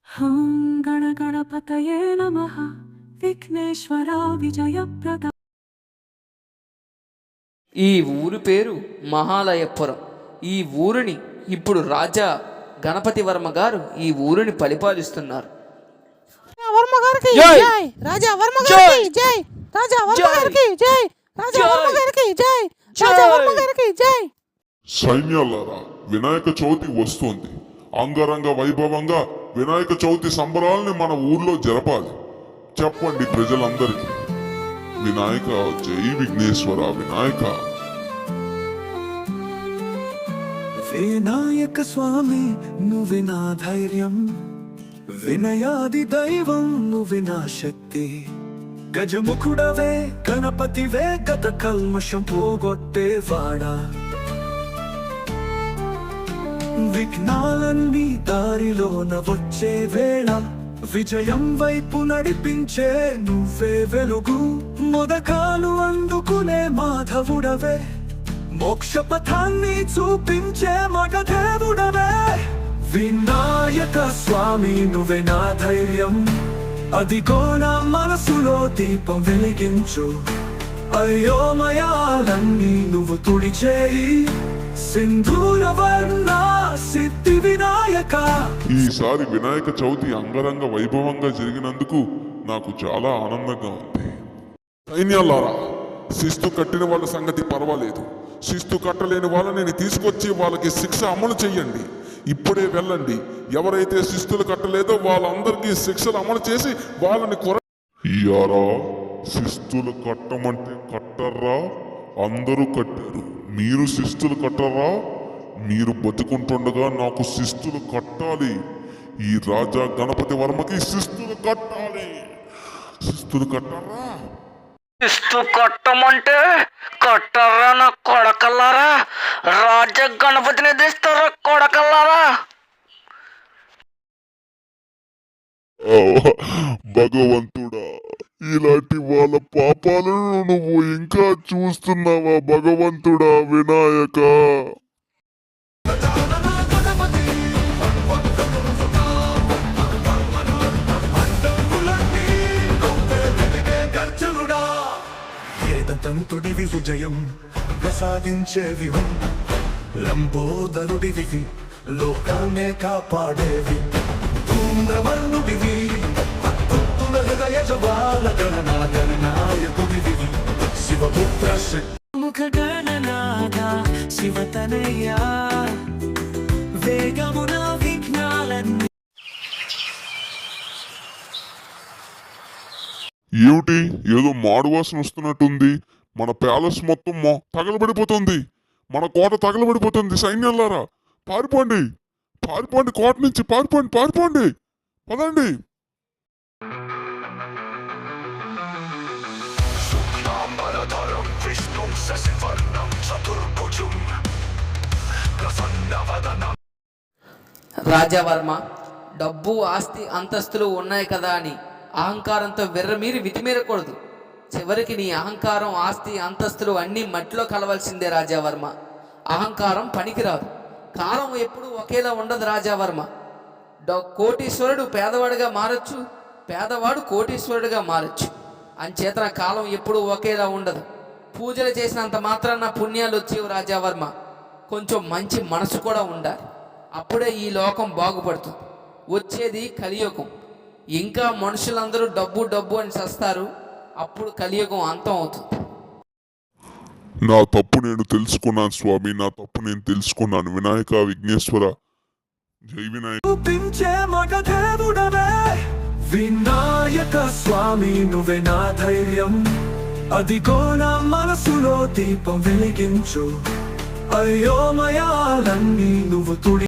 హం గణగణపతయే నమః విఘ్నేశ్వర విజయప్రద. ఈ ఊరి పేరు మహాలయపురం. ఈ ఊరిని ఇప్పుడు రాజా గణపతి వర్మ గారు ఈ ఊరిని పరిపాలిస్తున్నారు. వర్మ గారికి జై! జై! రాజా వర్మ జై! గారికి జై! రాజా వర్మ జై! గారికి జై! రాజా జై! వర్మ గారికి జై! రాజా జై! వర్మ గారికి జై! సైన్యాలారా, వినాయక చవితి వస్తుంది. అంగరంగ వైభవంగా వినాయక చవితి సంబరాల్ని మన ఊర్లో జరపాలి. చెప్పండి ప్రజలందరికీ, వినాయక జై విఘ్నేశ్వర వినాయక. వినాయక స్వామి నువ్వు నా ధైర్యం, వినయాది దైవం నువ్వు నా శక్తి. గజముఖుడవే గణపతివే గత కల్మషం పోగొట్టేవాడా. విఘ్నాలన్నీ దారిలోన వచ్చే వేళ విజయం వైపు నడిపించే నువ్వే వెలుగు. మొదకాలు అందుకునే మాధవుడవే, మోక్ష పథాన్ని చూపించే మగదేవుడవే. వినాయక స్వామి నువ్వే నా ధైర్యం, అదిగో నా మనసులో దీపం వెలిగించు. అయోమయాలన్నీ నువ్వు తుడిచేయి, సింధూర వర్ణ సిద్ధి వినాయక. ఈసారి వినాయక చవితి అంగరంగ వైభవంగా జరిగినందుకు నాకు చాలా ఆనందంగా ఉంది. సైన్యాలారా, శిస్తు కట్టిన వాళ్ళ సంగతి పర్వాలేదు, శిస్తు కట్టలేని వాళ్ళని తీసుకొచ్చి వాళ్ళకి శిక్ష అమలు చెయ్యండి. ఇప్పుడే వెళ్ళండి. ఎవరైతే శిస్తులు కట్టలేదో వాళ్ళందరికీ శిక్షలు అమలు చేసి వాళ్ళని యారా, శిస్తులు కట్టమంటే కట్టర్రా? అందరూ కట్టారు, మీరు శిస్తులు కట్టరా? మీరు బతుకుంటుండగా నాకు శిస్తులు కట్టాలి. ఈ రాజా గణపతి వర్మకి శిస్తులు కట్టాలి. శిస్తులు కట్టరా? ఇస్తూ కట్టమంటే కట్టరా నా కొడకల్లారా. రాజా గణపతిని తెస్తారా కొడకల్లారా. భగవంతుడా, ఇలాంటి వాళ్ళ పాపాలను నువ్వు ఇంకా చూస్తున్నావా భగవంతుడా వినాయక? ఏదంతుడివి విజయం ప్రసాదించేవి, లంబోదరుడివి లోకాన్నే కాపాడేవి. ధూమ్రవర్ణుడివి అత్యుత్తమ హృదయ జవాల గణనాయకుడివి. శివపుత్ర ముఖ గణనాథ శివతనయ్య వేగమున విఘ్నాలన్నీ. ఏమిటి, ఏదో మాడు వాసన వస్తున్నట్టుంది. మన ప్యాలెస్ మొత్తం తగలబడిపోతుంది, మన కోట తగలబడిపోతుంది. సైన్యాలారా, పారిపోండి, పారిపోండి, కోట నుంచి పారిపోండి, పారిపోండి, పదండి. రాజావర్మ, డబ్బు ఆస్తి అంతస్తులు ఉన్నాయి కదా అని అహంకారంతో వెర్రమీరి వితిమీరకూడదు. చివరికి నీ అహంకారం ఆస్తి అంతస్తులు అన్నీ మట్టిలో కలవాల్సిందే రాజావర్మ. అహంకారం పనికిరాదు. కాలం ఎప్పుడూ ఒకేలా ఉండదు రాజావర్మ. కోటీశ్వరుడు పేదవాడిగా మారచ్చు, పేదవాడు కోటీశ్వరుడిగా మారచ్చు. అంచేతన కాలం ఎప్పుడూ ఒకేలా ఉండదు. పూజలు చేసినంత మాత్రాన పుణ్యాలు వచ్చేవి రాజావర్మ. కొంచెం మంచి మనసు కూడా ఉండాలి, అప్పుడే ఈ లోకం బాగుపడుతుంది. వచ్చేది కలియుగం. ఇంకా మనుషులందరూ డబ్బు డబ్బు అని చస్తారు. అప్పుడు కలియుగం అంతం అవుతుంది. నా తప్పు నేను తెలుసుకున్నాను స్వామి, నా తప్పు నేను తెలుసుకున్నాను. వినాయక విఘ్నేశ్వర జై వినాయక. చూపించే మగదేవుడవే, వినాయక స్వామి నువ్వే నా ధైర్యం, అదిగో నా మనసులో దీపం వెలిగించు. అయోమయాలన్నీ నువ్వు తుడి